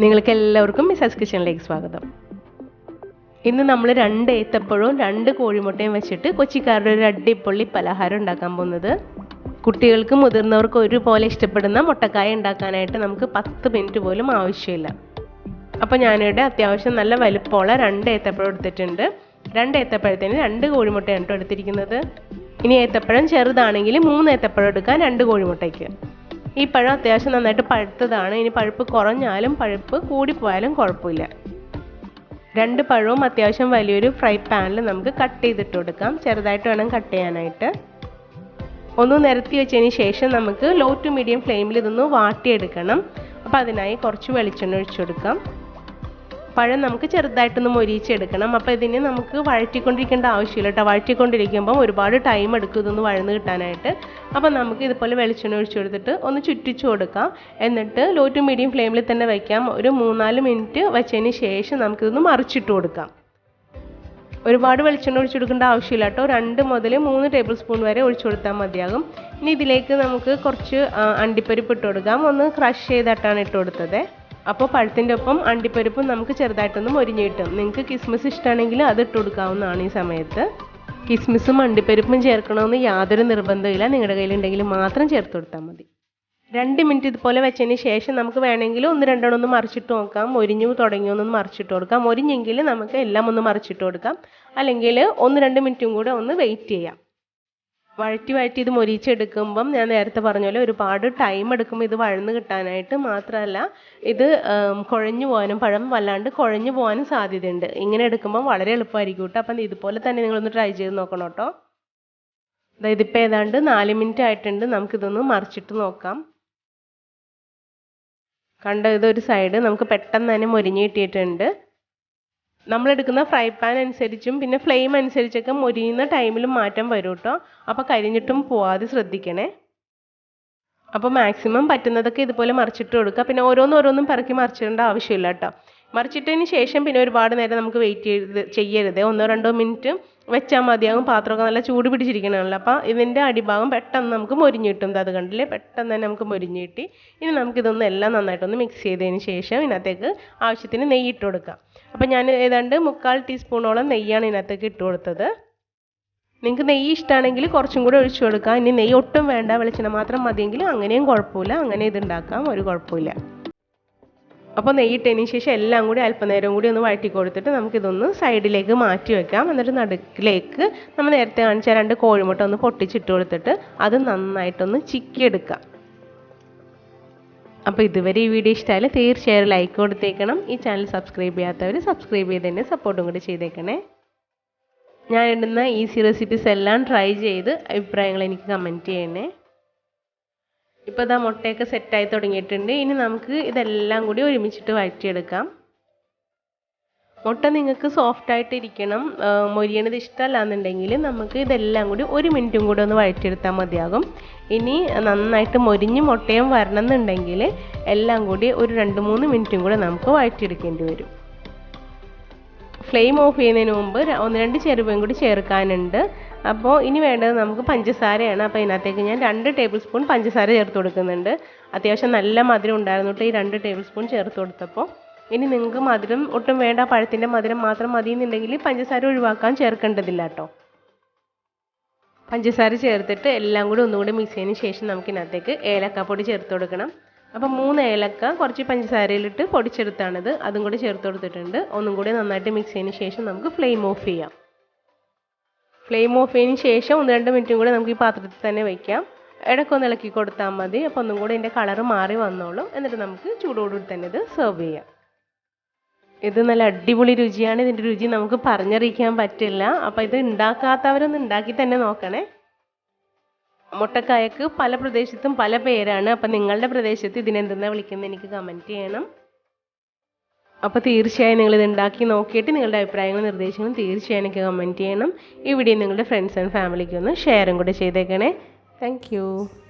നിങ്ങൾക്ക് എല്ലാവർക്കും മിസാസ് കിച്ചണിലേക്ക് സ്വാഗതം. ഇന്ന് നമ്മൾ 2 ഏത്തപ്പഴവും 2 കോഴിമുട്ടയും വെച്ചിട്ട് കൊച്ചിക്കാരുടെ ഒരു അടിപൊളി പലഹാരം ഉണ്ടാക്കാൻ പോകുന്നത്. കുട്ടികൾക്കും മുതിർന്നവർക്കും ഒരുപോലെ ഇഷ്ടപ്പെടുന്ന മുട്ടക്കായ ഉണ്ടാക്കാനായിട്ട് നമുക്ക് 10 മിനിറ്റ് പോലും ആവശ്യമില്ല. അപ്പോൾ ഞാനിവിടെ അത്യാവശ്യം നല്ല വലുപ്പമുള്ള 2 ഏത്തപ്പഴം എടുത്തിട്ടുണ്ട്. 2 ഏത്തപ്പഴത്തിന് 2 കോഴിമുട്ടയാണ് എടുത്തിരിക്കുന്നത്. ഇനി ഏത്തപ്പഴം ചെറുതാണെങ്കിൽ 3 ഏത്തപ്പഴം എടുക്കാൻ 2 കോഴിമുട്ടയ്ക്ക്. ഈ പഴം അത്യാവശ്യം നന്നായിട്ട് പഴുത്തതാണ്. ഇനി പഴുപ്പ് കുറഞ്ഞാലും പഴുപ്പ് കൂടിപ്പോയാലും കുഴപ്പമില്ല. 2 പഴവും അത്യാവശ്യം വലിയൊരു ഫ്രൈ പാനിൽ നമുക്ക് കട്ട് ചെയ്തിട്ട് കൊടുക്കാം. ചെറുതായിട്ട് വേണം കട്ട് ചെയ്യാനായിട്ട്. ഒന്ന് നിരത്തി വെച്ചതിന് ശേഷം നമുക്ക് ലോ ടു മീഡിയം ഫ്ലെയിമിൽ ഇതൊന്ന് വാട്ടിയെടുക്കണം. അപ്പോൾ അതിനായി കുറച്ച് വെളിച്ചെണ്ണ ഒഴിച്ചു കൊടുക്കാം. പഴം നമുക്ക് ചെറുതായിട്ടൊന്ന് മൊരിയിച്ചെടുക്കണം. അപ്പോൾ ഇതിന് നമുക്ക് വഴറ്റിക്കൊണ്ടിരിക്കേണ്ട ആവശ്യമില്ല കേട്ടോ. വഴറ്റിക്കൊണ്ടിരിക്കുമ്പം ഒരുപാട് ടൈം എടുക്കും ഇതൊന്ന് വഴന്ന് കിട്ടാനായിട്ട്. അപ്പോൾ നമുക്ക് ഇതുപോലെ വെളിച്ചെണ്ണ ഒഴിച്ചു കൊടുത്തിട്ട് ഒന്ന് ചുറ്റിച്ചു കൊടുക്കാം. എന്നിട്ട് ലോ ടു മീഡിയം ഫ്ലെയിമിൽ തന്നെ വയ്ക്കാം. ഒരു 3-4 മിനിറ്റ് വെച്ചതിന് ശേഷം നമുക്കിതൊന്ന് മറിച്ചിട്ട് കൊടുക്കാം. ഒരുപാട് വെളിച്ചെണ്ണ ഒഴിച്ചു കൊടുക്കേണ്ട ആവശ്യമില്ല കേട്ടോ. 2 മുതൽ 3 ടേബിൾ സ്പൂൺ വരെ ഒഴിച്ചു കൊടുത്താൽ മതിയാകും. ഇനി ഇതിലേക്ക് നമുക്ക് കുറച്ച് അണ്ടിപ്പരിപ്പ് ഇട്ട് കൊടുക്കാം. ഒന്ന് ക്രഷ് ചെയ്തിട്ടാണ് ഇട്ട് കൊടുത്തത്. അപ്പോൾ പഴത്തിൻ്റെ ഒപ്പം അണ്ടിപ്പരിപ്പും നമുക്ക് ചെറുതായിട്ടൊന്ന് മൊരിഞ്ഞ് കിട്ടും. നിങ്ങൾക്ക് കിസ്മിസ് ഇഷ്ടമാണെങ്കിൽ അത് ഇട്ട് കൊടുക്കാവുന്നതാണ്. ഈ സമയത്ത് കിസ്മിസും അണ്ടിപ്പരിപ്പും ചേർക്കണമെന്ന് യാതൊരു നിർബന്ധമില്ല. നിങ്ങളുടെ കയ്യിലുണ്ടെങ്കിൽ മാത്രം ചേർത്ത് കൊടുത്താൽ മതി. 2 മിനിറ്റ് ഇതുപോലെ വെച്ചതിന് ശേഷം നമുക്ക് വേണമെങ്കിൽ 1-2 ഒന്ന് മറിച്ചിട്ട് നോക്കാം. മൊരിഞ്ഞു തുടങ്ങിയൊന്ന് മറിച്ചിട്ട് കൊടുക്കാം. മൊരിഞ്ഞെങ്കിൽ നമുക്ക് എല്ലാം ഒന്ന് മറിച്ചിട്ട് കൊടുക്കാം. അല്ലെങ്കിൽ 1-2 മിനിറ്റും കൂടെ ഒന്ന് വെയിറ്റ് ചെയ്യാം. വഴറ്റി ഇത് മൊരിച്ചെടുക്കുമ്പം ഞാൻ നേരത്തെ പറഞ്ഞ പോലെ ഒരുപാട് ടൈം എടുക്കുമ്പോൾ ഇത് വഴന്ന് കിട്ടാനായിട്ട്. മാത്രമല്ല ഇത് കുഴഞ്ഞു പോകാനും പഴം വല്ലാണ്ട് കുഴഞ്ഞു പോകാനും സാധ്യതയുണ്ട്. ഇങ്ങനെ എടുക്കുമ്പം വളരെ എളുപ്പമായിരിക്കും കേട്ടോ. അപ്പം ഇതുപോലെ തന്നെ നിങ്ങളൊന്ന് ട്രൈ ചെയ്ത് നോക്കണം കേട്ടോ. ഇതിപ്പോൾ ഏതാണ്ട് 4 മിനിറ്റ് ആയിട്ടുണ്ട്. നമുക്കിതൊന്ന് മറിച്ചിട്ട് നോക്കാം. ഇതൊരു സൈഡ് നമുക്ക് പെട്ടെന്ന് തന്നെ മൊരിഞ്ഞ് കിട്ടിയിട്ടുണ്ട്. നമ്മളെടുക്കുന്ന ഫ്രൈ പാൻ അനുസരിച്ചും പിന്നെ ഫ്ലെയിം അനുസരിച്ചൊക്കെ മൊരിയുന്ന ടൈമിലും മാറ്റം വരും കേട്ടോ. അപ്പോൾ കരിഞ്ഞിട്ടും പോവാതെ ശ്രദ്ധിക്കണേ. അപ്പോൾ മാക്സിമം പറ്റുന്നതൊക്കെ ഇതുപോലെ മറിച്ചിട്ട് കൊടുക്കുക. പിന്നെ ഓരോന്നും പിറക്കി മറിച്ചിടേണ്ട ആവശ്യമില്ല കേട്ടോ. മറിച്ചിട്ടതിന് ശേഷം പിന്നെ ഒരുപാട് നേരം നമുക്ക് വെയിറ്റ് ചെയ്യരുത്. 1-2 മിനിറ്റ് വെച്ചാൽ മതിയാകും. പാത്രമൊക്കെ നല്ല ചൂട് പിടിച്ചിരിക്കണമല്ലോ. അപ്പോൾ ഇതിൻ്റെ അടിഭാഗം പെട്ടെന്ന് നമുക്ക് മൊരിഞ്ഞ് കിട്ടും. അത് കണ്ടില്ലേ, പെട്ടെന്ന് തന്നെ നമുക്ക് മൊരിഞ്ഞ് കിട്ടി. ഇനി നമുക്കിതൊന്നും എല്ലാം നന്നായിട്ടൊന്ന് മിക്സ് ചെയ്തതിന് ശേഷം ഇതിനകത്തേക്ക് ആവശ്യത്തിന് നെയ്യ് ഇട്ട് കൊടുക്കാം. അപ്പോൾ ഞാൻ ഏതാണ്ട് 1/4 ടീസ്പൂണോളം നെയ്യാണ് ഇതിനകത്തേക്ക് ഇട്ട് കൊടുത്തത്. നിങ്ങൾക്ക് നെയ്യ് ഇഷ്ടമാണെങ്കിൽ കുറച്ചും കൂടെ ഒഴിച്ചു കൊടുക്കാം. ഇനി നെയ്യ് ഒട്ടും വേണ്ട, വെളിച്ചെണ്ണ മാത്രം മതിയെങ്കിൽ അങ്ങനെയും കുഴപ്പമില്ല. അങ്ങനെ ഇതുണ്ടാക്കാം, ഒരു കുഴപ്പമില്ല. അപ്പോൾ നെയ്യിട്ടതിന് ശേഷം എല്ലാം കൂടി അല്പനേരം കൂടി ഒന്ന് വഴറ്റി കൊടുത്തിട്ട് നമുക്കിതൊന്ന് സൈഡിലേക്ക് മാറ്റി വെക്കാം. എന്നിട്ട് നടുക്കിലേക്ക് നമ്മൾ നേരത്തെ കാണിച്ച 2 കോഴിമുട്ട ഒന്ന് പൊട്ടിച്ചിട്ട് കൊടുത്തിട്ട് അത് നന്നായിട്ടൊന്ന് ചിക്കിയെടുക്കാം. അപ്പോൾ ഇതുവരെ ഈ വീഡിയോ ഇഷ്ടമായാലും തീർച്ചയായും ലൈക്ക് കൊടുത്തേക്കണം. ഈ ചാനൽ സബ്സ്ക്രൈബ് ചെയ്യാത്തവർ സബ്സ്ക്രൈബ് ചെയ്ത് തന്നെ സപ്പോർട്ടും കൂടി ചെയ്തേക്കണേ. ഞാൻ ഇടുന്ന ഈസി റെസിപ്പീസ് എല്ലാം ട്രൈ ചെയ്ത് അഭിപ്രായങ്ങൾ എനിക്ക് കമൻറ്റ് ചെയ്യണേ. ഇപ്പോൾ ഇതാ മുട്ടയൊക്കെ സെറ്റായി തുടങ്ങിയിട്ടുണ്ട്. ഇനി നമുക്ക് ഇതെല്ലാം കൂടി ഒരുമിച്ചിട്ട് വഴറ്റിയെടുക്കാം. മുട്ട നിങ്ങൾക്ക് സോഫ്റ്റായിട്ട് ഇരിക്കണം. മൊരിയണത് ഇഷ്ടമല്ല എന്നുണ്ടെങ്കിൽ നമുക്ക് ഇതെല്ലാം കൂടി 1 മിനിറ്റും കൂടി ഒന്ന് വഴറ്റിയെടുത്താൽ മതിയാകും. ഇനി നന്നായിട്ട് മൊരിഞ്ഞ് മുട്ടയും വരണം എന്നുണ്ടെങ്കിൽ എല്ലാം കൂടി ഒരു 2-3 മിനിറ്റും കൂടെ നമുക്ക് വഴറ്റിയെടുക്കേണ്ടി വരും. ഫ്ലെയിം ഓഫ് ചെയ്യുന്നതിന് മുമ്പ് 1-2 ചെറുപയും കൂടി ചേർക്കാനുണ്ട്. അപ്പോൾ ഇനി വേണ്ടത് നമുക്ക് പഞ്ചസാരയാണ്. അപ്പോൾ ഇതിനകത്തേക്ക് ഞാൻ 2 ടേബിൾ സ്പൂൺ പഞ്ചസാര ചേർത്ത് കൊടുക്കുന്നുണ്ട്. അത്യാവശ്യം നല്ല മധുരം ഉണ്ടായിരുന്നിട്ട് ഈ 2 ടേബിൾ സ്പൂൺ ചേർത്ത് കൊടുത്തപ്പോൾ. ഇനി നിങ്ങൾക്ക് മധുരം ഒട്ടും വേണ്ട, പഴത്തിൻ്റെ മധുരം മാത്രം മതി എന്നുണ്ടെങ്കിൽ പഞ്ചസാര ഒഴിവാക്കാൻ ചേർക്കേണ്ടതില്ല കേട്ടോ. പഞ്ചസാര ചേർത്തിട്ട് എല്ലാം കൂടി ഒന്നുകൂടി മിക്സ് ചെയ്തതിന് ശേഷം നമുക്കിതിനകത്തേക്ക് ഏലക്കാപ്പൊടി ചേർത്ത് കൊടുക്കണം. അപ്പോൾ 3 ഏലക്ക കുറച്ച് പഞ്ചസാരയിലിട്ട് പൊടിച്ചെടുത്താണിത്. അതും കൂടി ചേർത്ത് കൊടുത്തിട്ടുണ്ട്. ഒന്നും കൂടി നന്നായിട്ട് മിക്സ് ചെയ്തതിന് ശേഷം നമുക്ക് ഫ്ലെയിം ഓഫ് ചെയ്യാം. ഫ്ലെയിം ഓഫ് ചെയ്തതിന് ശേഷം 1-2 മിനിറ്റും കൂടി നമുക്ക് ഈ പാത്രത്തിൽ തന്നെ വയ്ക്കാം. ഇടയ്ക്കൊന്ന് ഇളക്കി കൊടുത്താൽ മതി. അപ്പോൾ ഒന്നും കൂടി ഇതിൻ്റെ കളറ് മാറി വന്നോളും. എന്നിട്ട് നമുക്ക് ചൂടോടുകൂടി തന്നെ ഇത് സെർവ് ചെയ്യാം. ഇത് നല്ല അടിപൊളി രുചിയാണ്. ഇതിൻ്റെ രുചി നമുക്ക് പറഞ്ഞറിയിക്കാൻ പറ്റില്ല. അപ്പോൾ ഇത് ഉണ്ടാക്കാത്തവരൊന്ന് ഉണ്ടാക്കി തന്നെ നോക്കണേ. മുട്ടക്കായക്ക് പല പ്രദേശത്തും പല പേരാണ്. അപ്പം നിങ്ങളുടെ പ്രദേശത്ത് ഇതിനെന്തെന്നാണ് വിളിക്കുന്നത് എനിക്ക് കമൻറ്റ് ചെയ്യണം. അപ്പോൾ തീർച്ചയായും നിങ്ങളിത് ഉണ്ടാക്കി നോക്കിയിട്ട് നിങ്ങളുടെ അഭിപ്രായങ്ങളും നിർദ്ദേശങ്ങളും തീർച്ചയായും എനിക്ക് കമൻറ്റ് ചെയ്യണം. ഈ വീഡിയോ നിങ്ങളുടെ ഫ്രണ്ട്സ് ആൻഡ് ഫാമിലിക്ക് ഒന്ന് ഷെയറും കൂടെ ചെയ്തേക്കണേ. താങ്ക്